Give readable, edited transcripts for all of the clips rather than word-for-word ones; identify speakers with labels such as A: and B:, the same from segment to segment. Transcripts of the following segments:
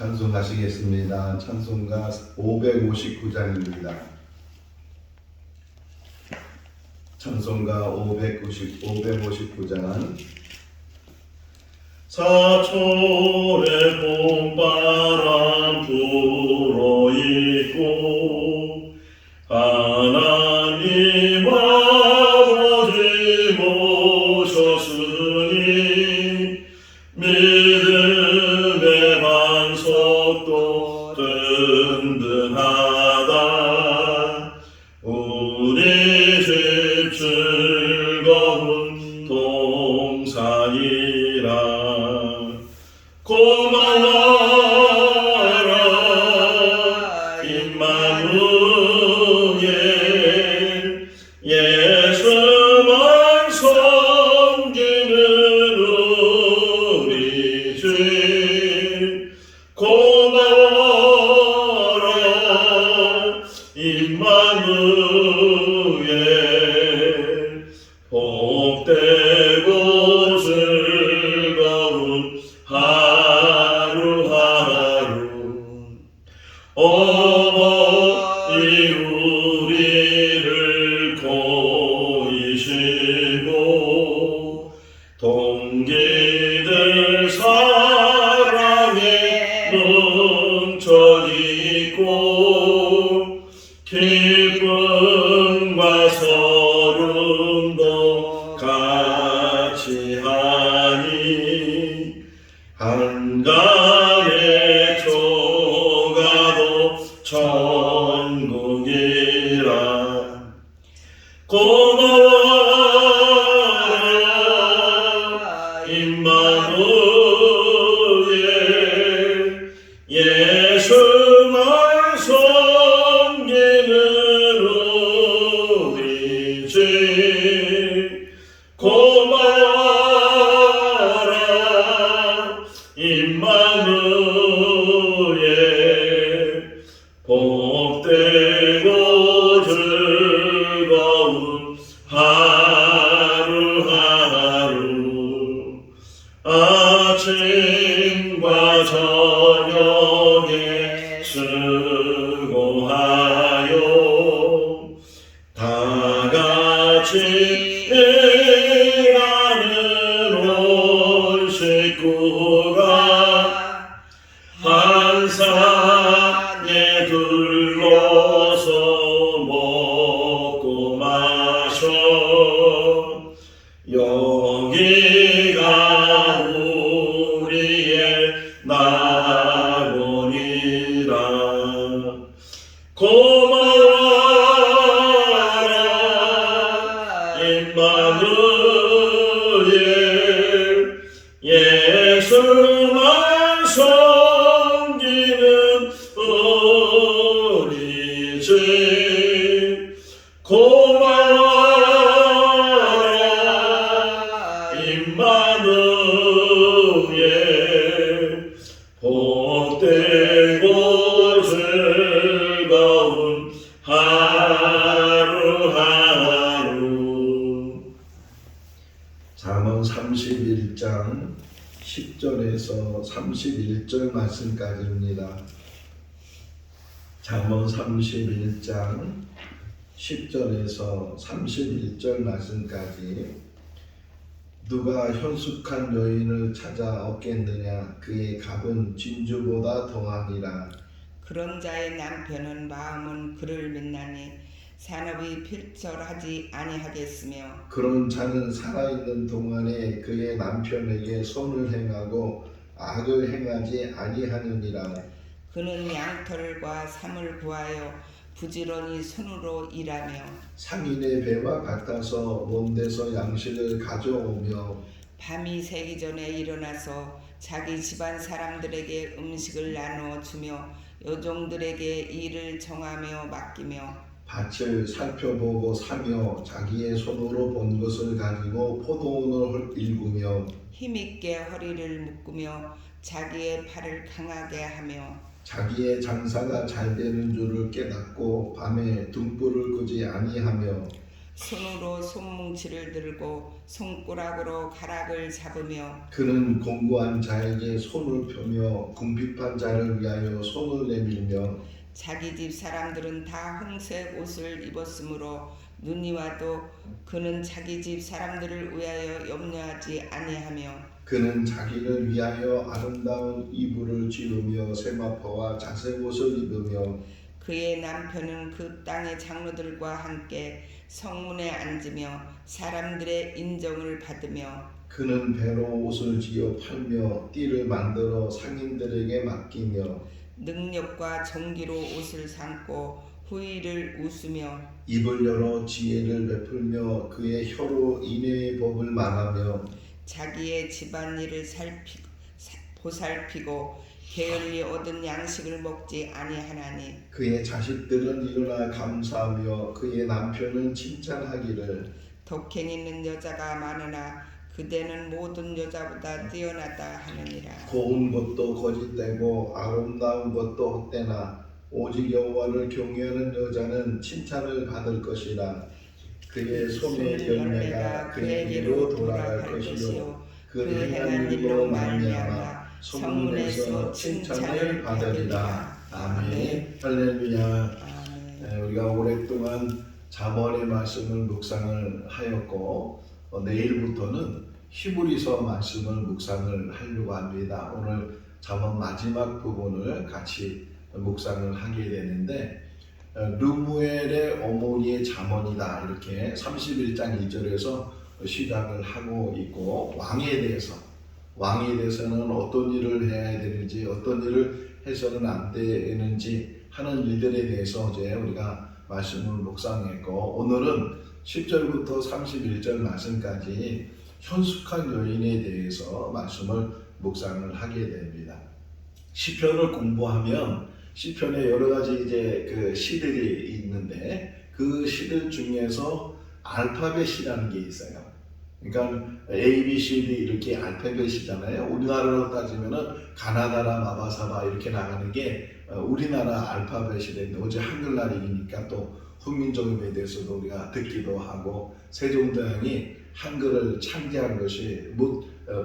A: 찬송하시겠습니다. 찬송가 559장입니다. 찬송가 559장.
B: 사철의 봄바람 불어있고 하나님 아버지 모셨으니 믿음의 반석도 든든하다. 우리 집 즐거운 동산이라. 고마워라 임마누엘, 예수만 섬기는 우리 주. 고마워라 임마누엘, 복되고 즐거운 하루하루. 어머니 우리를 고이시고 동기들 사랑에 넘쳐있고 기쁨과 서름도 같이 하니 한간에 조가도 천국이라. 고마워라 임마누엘, 예수만 섬기는 우리 주. 고마워라 임마누엘, 복되고 즐거운 하루하루. 아침과 저녁에 수고하여 다같이 일하는 온 식구가 한 산에 둘러서 먹고 마셔. 여기가 우리의 낙원이라. 고마워라 임마누엘, 예수만 섬기는 우리 주. 고마워라 임마누엘, 복되고 즐거운 하루하루.
A: 잠언 31장 10절에서 31절 말씀까지입니다. 잠언 31장 10절에서 31절 말씀까지. 누가 현숙한 여인을 찾아 얻겠느냐, 그의 값은 진주보다 더하니라.
C: 그런 자의 남편은 마음은 그를 믿나니 산업이 필절하지 아니하겠으며.
A: 그런 자는 살아있는 동안에 그의 남편에게 손을 행하고 악을 행하지 아니하느니라.
C: 그는 양털과 삼을 구하여 부지런히 손으로 일하며
A: 상인의 배와 같아서 먼 데서 양식을 가져오며
C: 밤이 새기 전에 일어나서 자기 집안 사람들에게 음식을 나누어 주며 여종들에게 일을 정하며 맡기며
A: 밭을 살펴보고 사며 자기의 손으로 본 것을 가지고 포도원을 일구며
C: 힘있게 허리를 묶으며 자기의 팔을 강하게 하며
A: 자기의 장사가 잘 되는 줄을 깨닫고 밤에 등불을 끄지 아니하며
C: 손으로 손뭉치를 들고 손가락으로 가락을 잡으며
A: 그는 공고한 자에게 손을 펴며 궁핍한 자를 위하여 손을 내밀며
C: 자기 집 사람들은 다 홍색 옷을 입었으므로 눈이 와도 그는 자기 집 사람들을 위하여 염려하지 아니하며
A: 그는 자기를 위하여 아름다운 이불을 지르며 세마포와 자색 옷을 입으며
C: 그의 남편은 그 땅의 장로들과 함께 성문에 앉으며 사람들의 인정을 받으며
A: 그는 배로 옷을 지어 팔며 띠를 만들어 상인들에게 맡기며
C: 능력과 정기로 옷을 삼고 후의를 웃으며
A: 입을 열어 지혜를 베풀며 그의 혀로 인애의 법을 말하며
C: 자기의 집안일을 보살피고 게을리 얻은 양식을 먹지 아니하나니
A: 그의 자식들은 일어나 감사하며 그의 남편은 칭찬하기를
C: 독행 있는 여자가 많으나 그대는 모든 여자보다 뛰어나다 하느니라.
A: 고운 것도 거짓되고 아름다운 것도 헛되나 오직 여호와를 경외하는 여자는 칭찬을 받을 것이라. 그의 손의 열매가 그에게로 돌아갈 것이요 그 행한 일로 말미암아 성문에서 칭찬을 받으리라. 아멘. 할렐루야.
C: 아멘.
A: 우리가 오랫동안 잠언의 말씀을 묵상을 하였고 내일부터는 히브리서 말씀을 묵상을 하려고 합니다. 오늘 잠언 마지막 부분을 같이 묵상을 하게 되는데 르무엘의 어머니의 잠언이다 이렇게 31장 2절에서 시작을 하고 있고 왕에 대해서는 어떤 일을 해야 되는지 어떤 일을 해서는 안 되는지 하는 일들에 대해서 이제 우리가 말씀을 묵상했고 오늘은 10절부터 31절 말씀까지 현숙한 여인에 대해서 말씀을 묵상을 하게 됩니다. 시편을 공부하면 시편에 여러 가지 이제 그 시들이 있는데 그 시들 중에서 알파벳이라는 게 있어요. 그러니까 A, B, C, D 이렇게 알파벳이잖아요. 우리나라로 따지면은 가나다라, 마바사바 이렇게 나가는 게 우리나라 알파벳이 되는데 어제 한글날이니까 또 훈민정음에 대해서도 우리가 듣기도 하고 세종대왕이 한글을 창제한 것이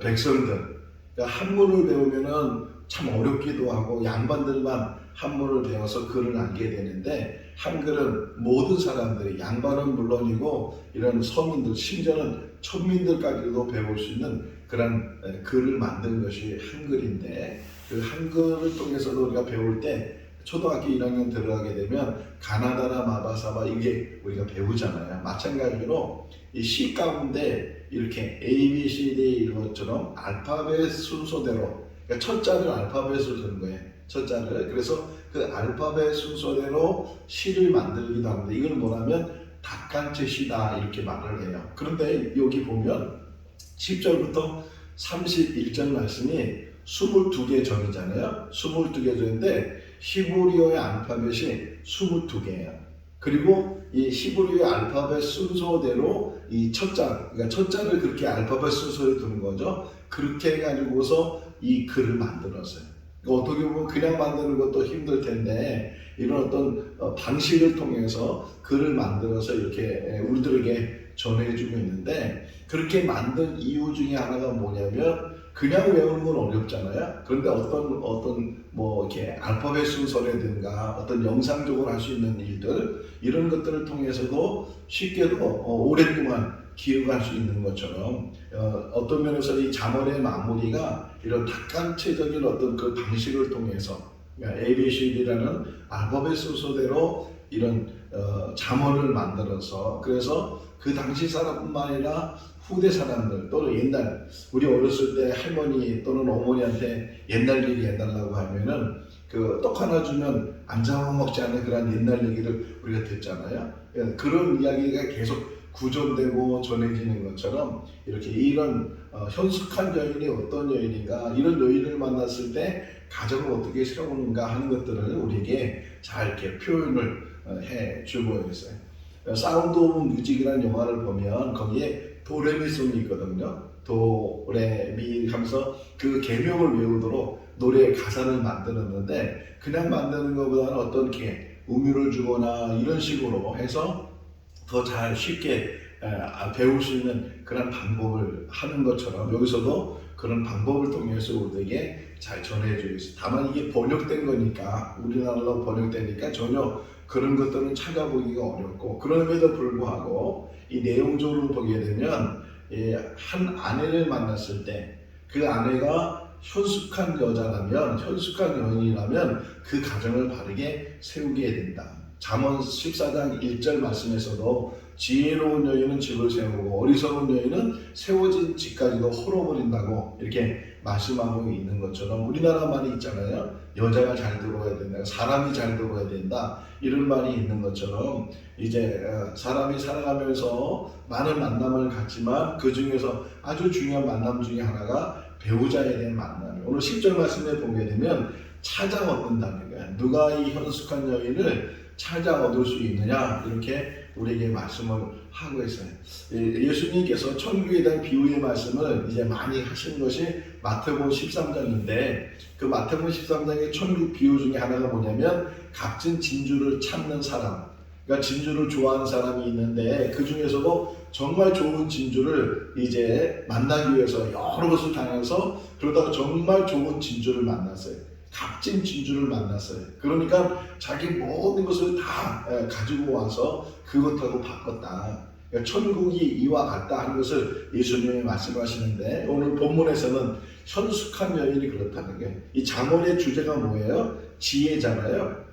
A: 백성들 그러니까 한문을 배우면은 참 어렵기도 하고 양반들만 한문을 배워서 글을 알게 되는데 한글은 모든 사람들이 양반은 물론이고 이런 서민들 심지어는 천민들까지도 배울 수 있는 그런 글을 만든 것이 한글인데 그 한글을 통해서도 우리가 배울 때 초등학교 1학년 들어가게 되면 가나다라 마바사바 이게 우리가 배우잖아요. 마찬가지로 이 시 가운데 이렇게 A, B, C, D 이런 것처럼 알파벳 순서대로 그러니까 첫 자를 알파벳으로 쓰는 거예요. 첫 자를. 그래서 그 알파벳 순서대로 시를 만들기도 합니다. 이걸 뭐냐면 닭간체 시다 이렇게 말을 해요. 그런데 여기 보면 10절부터 31절 말씀이 22개 절이잖아요. 22개 절인데 히브리어의 알파벳이 22개예요. 그리고 이 히브리어의 알파벳 순서대로 이 첫 자, 그러니까 첫 자를 그렇게 알파벳 순서에 두는 거죠. 그렇게 해가지고서 이 글을 만들었어요. 어떻게 보면 그냥 만드는 것도 힘들 텐데 이런 어떤 방식을 통해서 글을 만들어서 이렇게 우리들에게 전해주고 있는데 그렇게 만든 이유 중에 하나가 뭐냐면 그냥 외우는 건 어렵잖아요. 그런데 어떤 뭐 이렇게 알파벳 순서라든가 어떤 영상적으로 할 수 있는 일들 이런 것들을 통해서도 쉽게도 오랫동안 기억할 수 있는 것처럼 어떤 면에서 이 잠언의 마무리가 이런 닭간체적인 어떤 그 방식을 통해서 그러니까 ABCD라는 알파벳 순서대로 이런 잠언을 만들어서 그래서 그 당시 사람뿐만 아니라 후대 사람들 또는 옛날 우리 어렸을 때 할머니 또는 어머니한테 옛날 얘기 해달라고 하면은 그 떡 하나 주면 안 잡아먹지 않는 그런 옛날 얘기를 우리가 듣잖아요. 그런 이야기가 계속 구전되고 전해지는 것처럼 이렇게 이런 현숙한 여인이 어떤 여인인가 이런 여인을 만났을 때 가정을 어떻게 세우는가 하는 것들을 우리에게 잘 이렇게 표현을 해주고 있어요. 사운드 오브 뮤직이라는 영화를 보면 거기에 도레미송이 있거든요. 도레미 하면서 그 계명을 외우도록 노래의 가사를 만들었는데 그냥 만드는 것보다는 어떤 게 음유를 주거나 이런 식으로 해서 더 잘 쉽게 배울 수 있는 그런 방법을 하는 것처럼 여기서도 그런 방법을 통해서 우리에게 잘 전해주고 있어요. 다만 이게 번역된 거니까 우리나라로 번역되니까 전혀 그런 것들은 찾아보기가 어렵고 그럼에도 불구하고 이 내용적으로 보게 되면 한 아내를 만났을 때 그 아내가 현숙한 여자라면 현숙한 여인이라면 그 가정을 바르게 세우게 된다. 잠언 14장 1절 말씀에서도 지혜로운 여인은 집을 세우고 어리석은 여인은 세워진 집까지도 헐어버린다고 이렇게 말씀하고 있는 것처럼 우리나라 말이 있잖아요. 여자가 잘 들어야 된다. 사람이 잘 들어야 된다. 이런 말이 있는 것처럼 이제 사람이 살아가면서 많은 만남을 갖지만 그 중에서 아주 중요한 만남 중에 하나가 배우자에 대한 만남이에요. 오늘 10절 말씀에 보게 되면 찾아 얻는다는 거예요. 누가 이 현숙한 여인을 찾아 얻을 수 있느냐 이렇게 우리에게 말씀을 하고 있어요. 예수님께서 천국에 대한 비유의 말씀을 이제 많이 하신 것이 마태복음 13장인데 그 마태복음 13장의 천국 비유 중에 하나가 뭐냐면 값진 진주를 찾는 사람, 그러니까 진주를 좋아하는 사람이 있는데 그 중에서도 정말 좋은 진주를 이제 만나기 위해서 여러 것을 당해서 그러다가 정말 좋은 진주를 만났어요. 값진 진주를 만났어요. 그러니까 자기 모든 것을 다 가지고 와서 그것하고 바꿨다. 그러니까 천국이 이와 같다 하는 것을 예수님이 말씀하시는데 오늘 본문에서는 현숙한 여인이 그렇다는 게 이 잠언의 주제가 뭐예요? 지혜잖아요.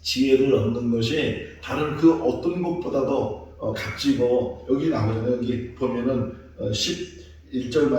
A: 지혜를 얻는 것이 다른 그 어떤 것보다도 값지고 여기 나오잖아요. 여기 보면은 10절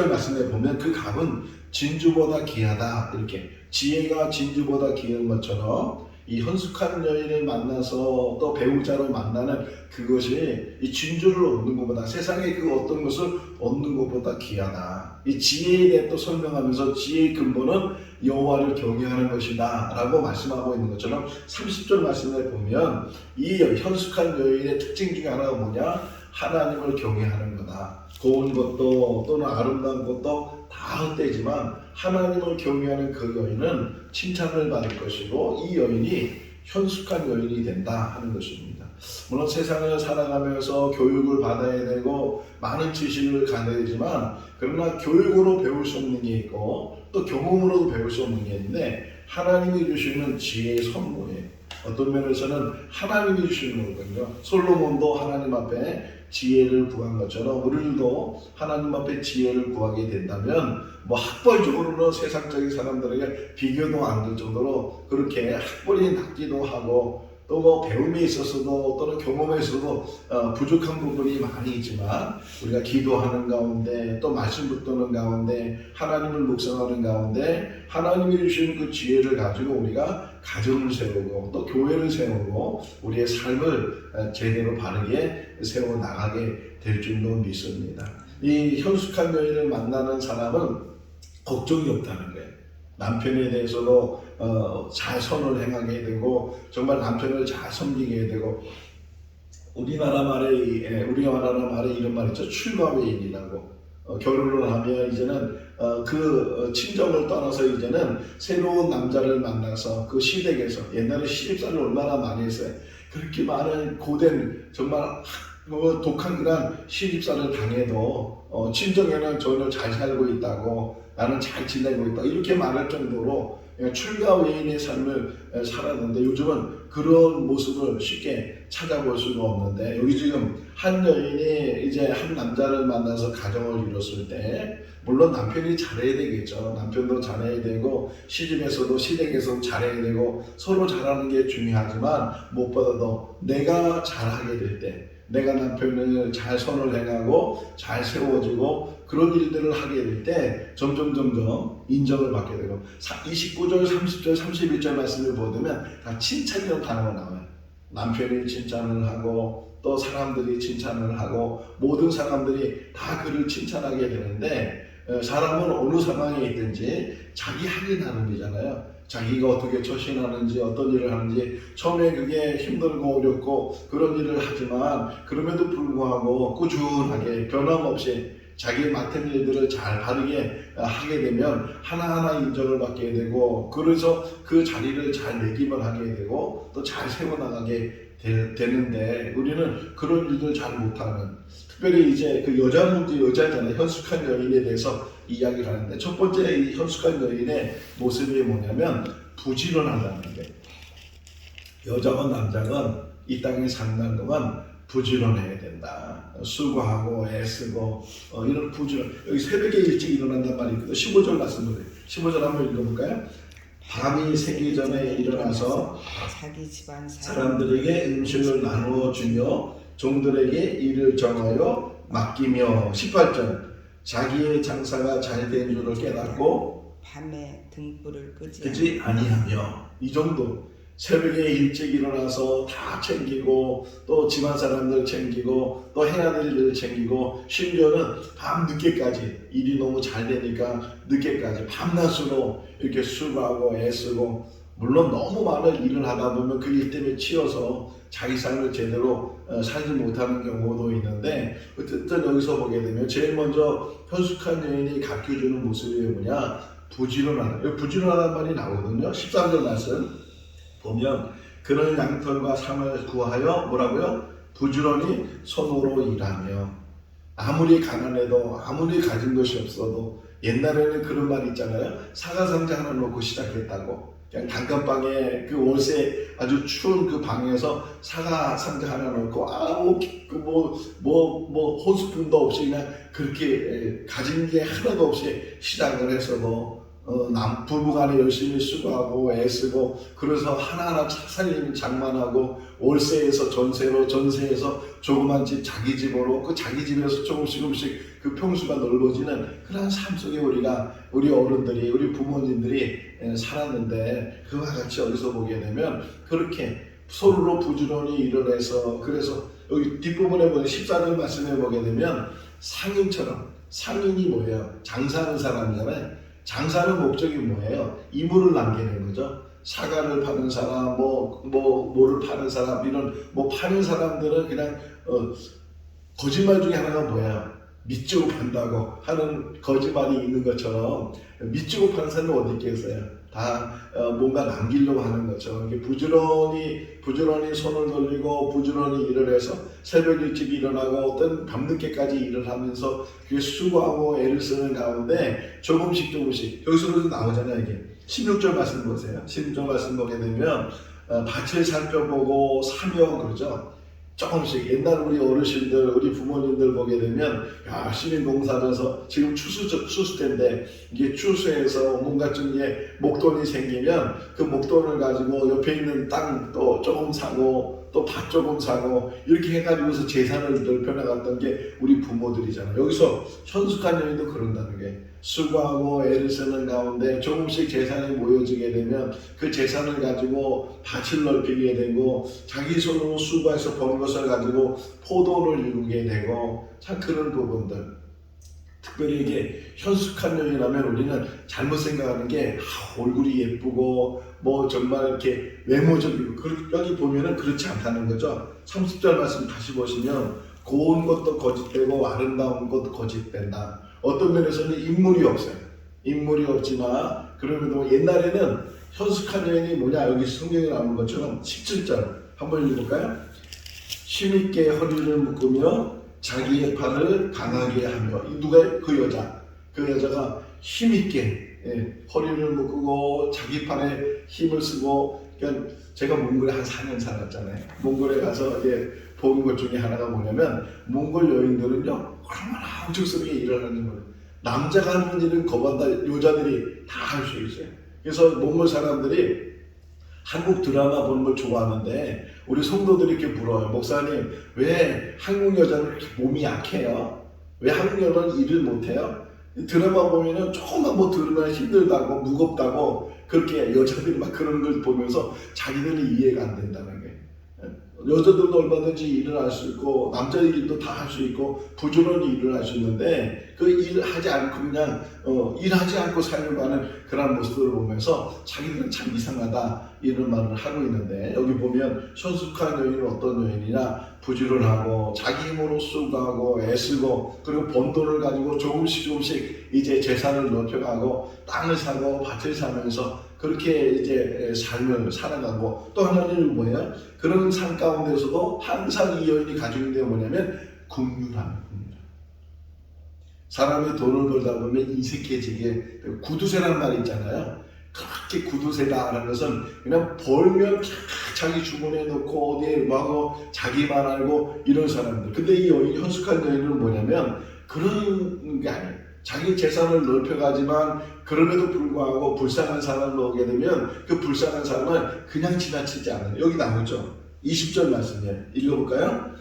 A: 말씀에 보면 그 값은 진주보다 귀하다. 이렇게 지혜가 진주보다 귀한 것처럼 이 현숙한 여인을 만나서 또 배우자로 만나는 그것이 이 진주를 얻는 것보다 세상의 그 어떤 것을 얻는 것보다 귀하다. 이 지혜에 대해 또 설명하면서 지혜의 근본은 여호와를 경외하는 것이다 라고 말씀하고 있는 것처럼 30절 말씀에 보면 이 현숙한 여인의 특징 중에 하나가 뭐냐? 하나님을 경외하는 거다. 고운 것도 또는 아름다운 것도 다 헛되지만 하나님을 경외하는 그 여인은 칭찬을 받을 것이고 이 여인이 현숙한 여인이 된다 하는 것입니다. 물론 세상을 살아가면서 교육을 받아야 되고 많은 지식을 가져야 되지만 그러나 교육으로 배울 수 없는 게 있고 또 경험으로도 배울 수 없는 게 있는데 하나님이 주시는 지혜의 선물이에요. 어떤 면에서는 하나님이 주시는 거거든요. 솔로몬도 하나님 앞에 지혜를 구한 것처럼 우리들도 하나님 앞에 지혜를 구하게 된다면 뭐 학벌적으로는 세상적인 사람들에게 비교도 안 될 정도로 그렇게 학벌이 낮기도 하고 또 뭐 배움에 있어서도 또는 경험에 있어서도 부족한 부분이 많이 있지만 우리가 기도하는 가운데 또 말씀 붙드는 가운데 하나님을 묵상하는 가운데 하나님이 주신 그 지혜를 가지고 우리가 가정을 세우고 또 교회를 세우고 우리의 삶을 제대로 바르게 세워 나가게 될 줄로 믿습니다. 이 현숙한 여인을 만나는 사람은 걱정이 없다는 거예요. 남편에 대해서도 잘 선을 행하게 되고 정말 남편을 잘 섬기게 되고 우리나라 말에 이런 말 있죠. 출가외인이라고. 결혼을 하면 이제는 그 친정을 떠나서 이제는 새로운 남자를 만나서 그 시댁에서 옛날에 시집살이를 얼마나 많이 했어요. 그렇게 많은 고된 정말 독한 그런 시집살을 당해도 친정에는 전혀 잘 살고 있다고 나는 잘 지내고 있다 이렇게 말할 정도로 출가 외인의 삶을 살았는데 요즘은 그런 모습을 쉽게 찾아볼 수가 없는데 여기 지금 한 여인이 이제 한 남자를 만나서 가정을 이뤘을 때 물론 남편이 잘해야 되겠죠. 남편도 잘해야 되고 시집에서도 시댁에서도 잘해야 되고 서로 잘하는 게 중요하지만 무엇보다도 내가 잘하게 될 때 내가 남편을 잘 선을 행하고 잘 세워주고 그런 일들을 하게 될 때 점점 인정을 받게 되고 29절, 30절, 31절 말씀을 보면 다 칭찬이라는 단어가 나와요. 남편이 칭찬을 하고 또 사람들이 칭찬을 하고 모든 사람들이 다 그를 칭찬하게 되는데 사람은 어느 상황에 있든지 자기 하기 나름이잖아요. 자기가 어떻게 처신하는지 어떤 일을 하는지 처음에 그게 힘들고 어렵고 그런 일을 하지만 그럼에도 불구하고 꾸준하게 변함없이 자기의 맡은 일들을 잘 바르게 하게 되면 하나하나 인정을 받게 되고, 그래서 그 자리를 잘 매김을 하게 되고 또 잘 세워나가게 되는데, 우리는 그런 일들 잘 못하는, 특별히 이제 그 여자잖아요. 현숙한 여인에 대해서 이야기를 하는데, 첫 번째 이 현숙한 여인의 모습이 뭐냐면 부지런하다는 게, 여자건 남자건 이 땅에 사는 동안 부지런해야 된다. 수고하고 애쓰고 이런 부지런. 여기 새벽에 일찍 일어난단 말이 있거든요. 15절 말씀을 15절 한번 읽어볼까요? 밤이 새기 전에 일어나서
C: 자기 집안
A: 사람들에게 음식을 나누어 주며 종들에게 일을 정하여 맡기며, 18절 자기의 장사가 잘 된 줄을 깨닫고
C: 밤에 등불을 끄지
A: 끄지 아니하며. 이 정도. 새벽에 일찍 일어나서 다 챙기고, 또 집안 사람들 챙기고, 또 해야 될 일을 챙기고, 심지어는 밤 늦게까지, 일이 너무 잘 되니까 늦게까지 밤낮으로 이렇게 수고하고 애쓰고, 물론 너무 많은 일을 하다 보면 그 일 때문에 치여서 자기 삶을 제대로 살지 못하는 경우도 있는데, 어쨌든 여기서 보게 되면 제일 먼저 현숙한 여인이 가르쳐주는 모습이 뭐냐, 부지런하다. 여기 부지런하다는 말이 나오거든요. 13절 말씀 보면, 그는 양털과 상을 구하여 뭐라고요? 부지런히 손으로 일하며. 아무리 가난해도, 아무리 가진 것이 없어도, 옛날에는 그런 말 있잖아요. 사과상자 하나 놓고 시작했다고. 그냥 단칸방에 그 월세 아주 추운 그 방에서 사과상자 하나 놓고 아무 혼수품도 없이 그냥 그렇게 가진 게 하나도 없이 시작을 해서도 부부간에 열심히 수고하고 애쓰고, 그래서 하나하나 차살림 장만하고, 월세에서 전세로, 전세에서 조그만 집 자기 집으로, 그 자기 집에서 조금씩 그 평수가 넓어지는 그런 삶 속에 우리 어른들이, 우리 부모님들이 살았는데, 그와 같이 여기서 보게 되면 그렇게 서로 부지런히 일을 해서, 그래서 여기 뒷부분에 보면 14절 말씀에 보게 되면 상인처럼, 상인이 뭐예요? 장사하는 사람이잖아요. 장사하는 목적이 뭐예요? 이물을 남기는 거죠. 사과를 파는 사람, 뭐를 파는 사람, 이런 파는 사람들은 그냥 거짓말 중에 하나가 뭐야? 밑주고 판다고 하는 거짓말이 있는 것처럼, 밑주고 파는 사람은 어디 있겠어요? 다 뭔가 남기려고 하는 것처럼, 이렇게 부지런히 손을 돌리고 부지런히 일을 해서 새벽 일찍 일어나고 어떤 밤늦게까지 일을 하면서 그게 수고하고 애를 쓰는 가운데 조금씩 여기서도 나오잖아요. 이게 16절 말씀 보세요. 16절 말씀 보게 되면 밭을 살펴보고 사며 그러죠. 조금씩. 옛날 우리 어르신들, 우리 부모님들 보게 되면 열심히 농사져서, 지금 추수 때인데 이게 추수해서 뭔가 좀 목돈이 생기면 그 목돈을 가지고 옆에 있는 땅 또 조금 사고, 또 밭 조금 사고, 이렇게 해가지고서 재산을 넓혀나갔던 게 우리 부모들이잖아요. 여기서 현숙한 여인도 그런다는 게, 수고하고 애를 쓰는 가운데 조금씩 재산이 모여지게 되면 그 재산을 가지고 밭을 넓히게 되고, 자기 손으로 수고해서 번 것을 가지고 포도를 이루게 되고, 참 그런 부분들. 특별히 이게 현숙한 여인이라면 우리는 잘못 생각하는 게 얼굴이 예쁘고 정말 이렇게 외모적이고, 여기 보면은 그렇지 않다는 거죠. 30절 말씀 다시 보시면, 고운 것도 거짓되고 아름다운 것도 거짓된다. 어떤 면에서는 인물이 없어요. 인물이 없지만 그럼에도 옛날에는 현숙한 여인이 뭐냐, 여기 성경에 나오는 것처럼 17절 한번 읽어볼까요? 힘있게 허리를 묶으며 자기의 팔을 강하게 하며. 누가? 그 여자가 힘있게 허리를 묶고 자기 팔에 힘을 쓰고. 그러니까 제가 몽골에 한 4년 살았잖아요. 몽골에 가서 본 것 중에 하나가 뭐냐면, 몽골 여인들은요 얼마나 엄청스럽게 일을 하는 거예요. 남자가 하는 일은 거반다 여자들이 다 할 수 있어요. 그래서 몽골 사람들이 한국 드라마 보는 걸 좋아하는데, 우리 성도들이 이렇게 물어요. 목사님, 왜 한국 여자는 이렇게 몸이 약해요? 왜 한국 여자는 일을 못해요? 드라마 보면은 조금만 들으면 힘들다고, 무겁다고, 그렇게 여자들이 막 그런 걸 보면서 자기들이 이해가 안 된다는 게. 여자들도 얼마든지 일을 할 수 있고, 남자의 일도 다 할 수 있고, 부지런히 일을 할 수 있는데, 그 일을 하지 않고 그냥 일하지 않고 살려고 하는 그런 모습을 보면서 자기들은 참 이상하다, 이런 말을 하고 있는데, 여기 보면 현숙한 여인은 어떤 여인이냐, 부지런하고 자기 힘으로 수고하고 애쓰고 그리고 번 돈을 가지고 조금씩 이제 재산을 넓혀가고 땅을 사고 밭을 사면서 그렇게 이제 삶을 살아가고 또 하나는 뭐예요? 그런 삶 가운데서도 항상 이 여인이 가지고 있는 게 뭐냐면 긍휼함. 사람이 돈을 벌다 보면 인색해지게 구두쇠란 말이 있잖아요. 그렇게 구두쇠다라는 것은 그냥 벌면 자기 주머니에 넣고 어디에 뭐하고 자기만 알고 이런 사람들. 근데 이 여인, 현숙한 여인은 뭐냐면 그런 게 아니에요. 자기 재산을 넓혀가지만 그럼에도 불구하고 불쌍한 사람을 오게 되면 그 불쌍한 사람은 그냥 지나치지 않아요. 여기 나오죠. 20절 말씀이에요. 읽어볼까요?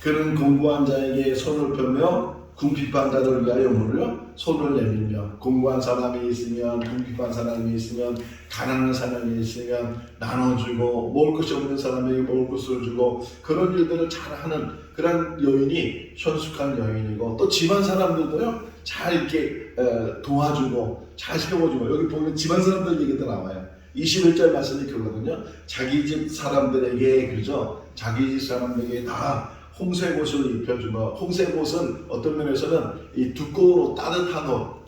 A: 그는 공고한 자에게 손을 펴며 궁핍한 자를 위하여 뭐를요? 손을 내밀며 공고한 사람이 있으면 궁핍한 사람이 있으면 가난한 사람이 있으면 나눠주고 먹을 것이 없는 사람에게 먹을 것을 주고 그런 일들을 잘하는 그런 여인이 현숙한 여인이고 또 집안 사람들도요 잘 이렇게 도와주고 잘 세워주고 여기 보면 집안 사람들 얘기도 나와요. 21절 말씀이 그거거든요. 자기 집 사람들에게 그죠? 자기 집 사람들에게 다 홍색옷을 입혀주고 홍색옷은 어떤 면에서는 이 두꺼우로 따뜻한 옷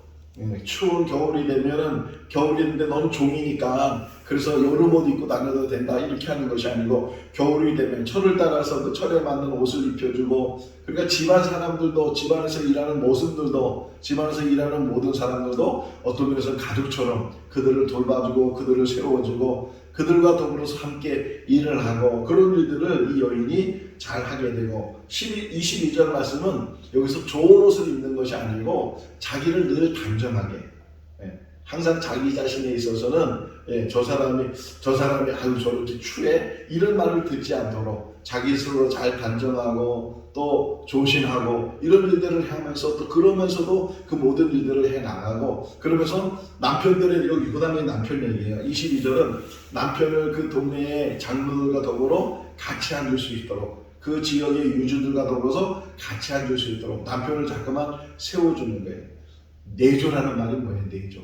A: 추운 겨울이 되면은 겨울인데 너는 종이니까 그래서 여름 옷 입고 다녀도 된다 이렇게 하는 것이 아니고 겨울이 되면 철을 따라서 그 철에 맞는 옷을 입혀주고 그러니까 집안 사람들도 집안에서 일하는 모습들도 집안에서 일하는 모든 사람들도 어떤 면에서 가족처럼 그들을 돌봐주고 그들을 세워주고 그들과 더불어서 함께 일을 하고 그런 일들을 이 여인이 잘 하게 되고 22절 말씀은 여기서 좋은 옷을 입는 것이 아니고 자기를 늘 단정하게 항상 자기 자신에 있어서는 저 사람이 아유 저렇게 추해 이런 말을 듣지 않도록 자기 스스로 잘 단정하고 또 조신하고 이런 일들을 하면서 또 그러면서도 그 모든 일들을 해 나가고 그러면서 남편들의 여기 그 다음에 남편 얘기예요. 22절은 남편을 그 동네의 장로들과 더불어 같이 앉을 수 있도록 그 지역의 유주들과 더불어서 같이 앉을 수 있도록 남편을 자꾸만 세워주는 거예요. 내조라는 말이 뭐예요? 내조.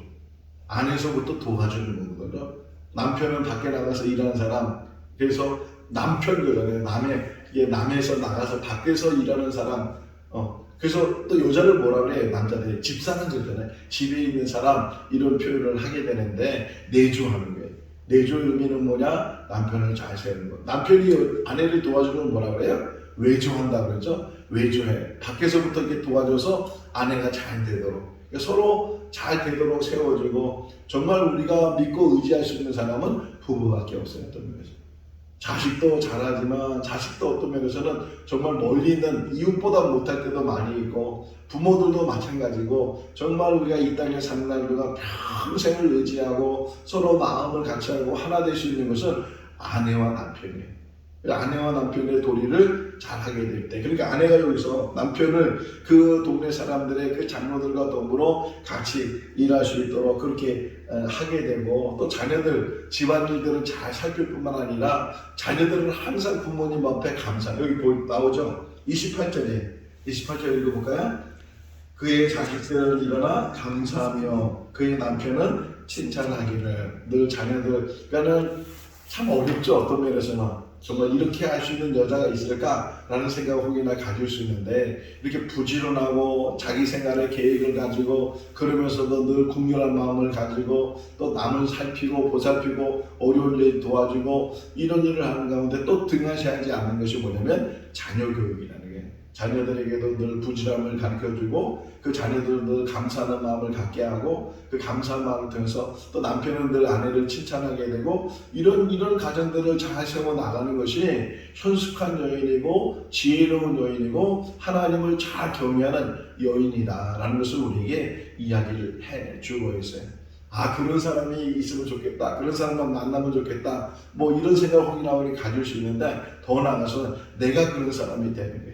A: 안에서부터 도와주는 거거든요. 남편은 밖에 나가서 일하는 사람, 그래서 남편 그러잖아요. 남에서 나가서 밖에서 일하는 사람. 그래서 또 여자를 뭐라 그래? 남자들이 집사는 그러잖아요. 집에 있는 사람 이런 표현을 하게 되는데 내조하는 거예요. 내조의 의미는 뭐냐? 남편을 잘 세우는 거. 남편이 아내를 도와주면 뭐라 그래요? 외조한다 그러죠. 외조해. 밖에서부터 이렇게 도와줘서 아내가 잘 되도록. 서로 잘 되도록 세워주고 정말 우리가 믿고 의지할 수 있는 사람은 부부밖에 없어요. 어떤 면에서 자식도 잘하지만 자식도 어떤 면에서는 정말 멀리 있는 이웃보다 못할 때도 많이 있고 부모들도 마찬가지고 정말 우리가 이 땅에 사는 날 우리가 평생을 의지하고 서로 마음을 같이 하고 하나 될 수 있는 것은 아내와 남편이에요. 아내와 남편의 도리를 잘하게 될 때 그러니까 아내가 여기서 남편을 그 동네 사람들의 그 장로들과 더불어 같이 일할 수 있도록 그렇게 하게 되고 또 자녀들 집안일들을 잘 살필 뿐만 아니라 자녀들은 항상 부모님 앞에 감사 여기 나오죠. 28절에 28절 읽어볼까요? 그의 자식들은 일어나 감사하며 그의 남편은 칭찬하기를 늘 자녀들 그러니까는 참 어렵죠. 어떤 면에서는 정말 이렇게 할 수 있는 여자가 있을까라는 생각을 혹이나 가질 수 있는데 이렇게 부지런하고 자기 생활의 계획을 가지고 그러면서도 늘 긍휼한 마음을 가지고 또 남을 살피고 보살피고 어려운 일 도와주고 이런 일을 하는 가운데 또 등한시하지 않는 것이 뭐냐면 자녀 교육이라는 게 자녀들에게도 늘 부지런함을 가르쳐주고 그 자녀들은 늘 감사하는 마음을 갖게 하고 그 감사한 마음을 통해서 또 남편은 늘 아내를 칭찬하게 되고 이런 가정들을 잘 세워 나가는 것이 현숙한 여인이고 지혜로운 여인이고 하나님을 잘 경외하는 여인이다라는 것을 우리에게 이야기를 해주고 있어요. 아 그런 사람이 있으면 좋겠다. 그런 사람만 만나면 좋겠다. 뭐 이런 생각을 혹이나 우리 가질 수 있는데 더 나아가서 내가 그런 사람이 되는 거예요.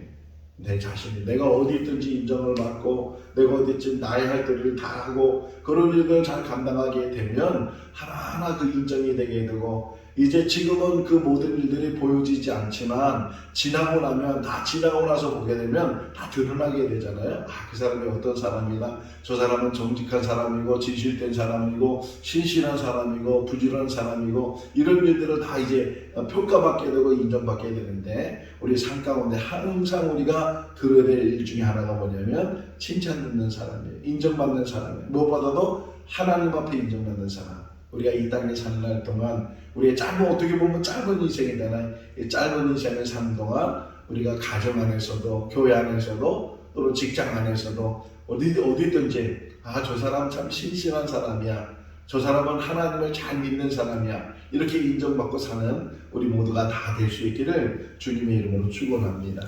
A: 내 자신이 내가 어디 있든지 인정을 받고 내가 어디 있든지 나의 할 일을 다 하고 그런 일들을 잘 감당하게 되면 하나하나 그 인정이 되게 되고 이제 지금은 그 모든 일들이 보여지지 않지만 지나고 나면 다 지나고 나서 보게 되면 다 드러나게 되잖아요. 그 사람이 어떤 사람이나 저 사람은 정직한 사람이고 진실된 사람이고 신실한 사람이고 부지런한 사람이고 이런 일들을 다 이제 평가받게 되고 인정받게 되는데 우리 삶 가운데 항상 우리가 들어야 될 일 중에 하나가 뭐냐면 칭찬 듣는 사람이에요. 인정받는 사람이에요. 무엇보다도 하나님 앞에 인정받는 사람. 우리가 이 땅에 사는 날 동안 우리의 어떻게 보면 짧은 인생이잖아요. 이 짧은 인생을 사는 동안 우리가 가정 안에서도 교회 안에서도 또는 직장 안에서도 어디든지 저 사람 참 신실한 사람이야. 저 사람은 하나님을 잘 믿는 사람이야. 이렇게 인정받고 사는 우리 모두가 다 될 수 있기를 주님의 이름으로 축원합니다.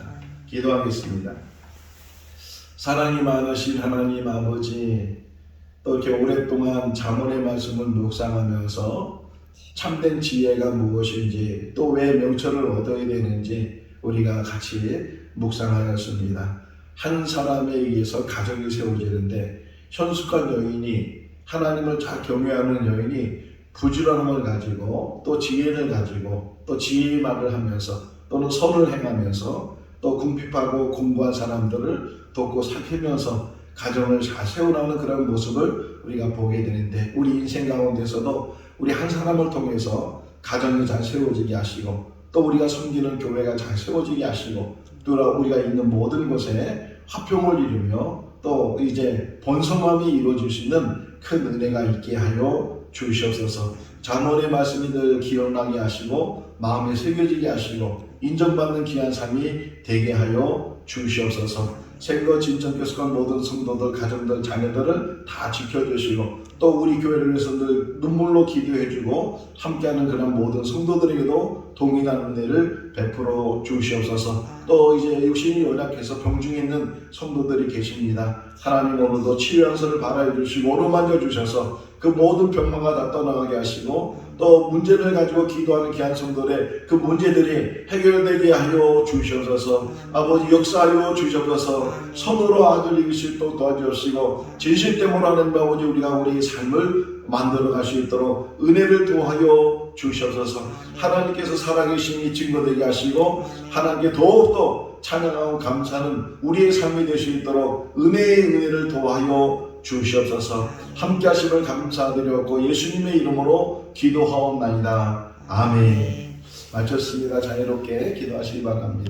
A: 기도하겠습니다. 사랑이 많으신 하나님 아버지, 또 이렇게 오랫동안 잠언의 말씀을 묵상하면서 참된 지혜가 무엇인지 또 왜 명철을 얻어야 되는지 우리가 같이 묵상하였습니다. 한 사람에 의해서 가정이 세워지는데 현숙한 여인이 하나님을 잘 경외하는 여인이 부지런함을 가지고 또 지혜를 가지고 또 지혜의 말을 하면서 또는 선을 행하면서 또 궁핍하고 공부한 사람들을 돕고 살피면서 가정을 잘 세워나가는 그런 모습을 우리가 보게 되는데 우리 인생 가운데서도 우리 한 사람을 통해서 가정이 잘 세워지게 하시고 또 우리가 섬기는 교회가 잘 세워지게 하시고 또 우리가 있는 모든 곳에 화평을 이루며 또 이제 번성함이 이루어질 수 있는 큰 은혜가 있게 하여 주시옵소서. 잠언의 말씀이 늘 기억나게 하시고 마음에 새겨지게 하시고 인정받는 귀한 삶이 되게 하여 주시옵소서. 생거 진천 교수관 모든 성도들, 가정들, 자녀들을 다 지켜주시고 또 우리 교회를 위해서 늘 눈물로 기도해주고 함께하는 그런 모든 성도들에게도 동일한 은혜를 베풀어 주시옵소서. 또 이제 육신이 연약해서 병중에 있는 성도들이 계십니다. 하나님 오늘도 치유한서를 바라해 주시고 오르만져 주셔서 그 모든 병마가 다 떠나가게 하시고 또 문제를 가지고 기도하는 귀한 성도들의 그 문제들이 해결되게 하여 주시옵소서. 아버지 역사하여 주시옵소서. 선으로 아들 이기실 또 도와주시고 진실됨으로 하는 아버지 우리가 우리의 삶을 만들어 갈 수 있도록 은혜를 도하여 주시옵소서. 하나님께서 살아계심이 증거되게 하시고 하나님께 더욱더 찬양하고 감사하는 우리의 삶이 될 수 있도록 은혜의 은혜를 도하여 주시옵소서. 함께 하심을 감사드렸고 예수님의 이름으로 기도하옵나이다. 아멘. 마쳤습니다. 자유롭게 기도하시기 바랍니다.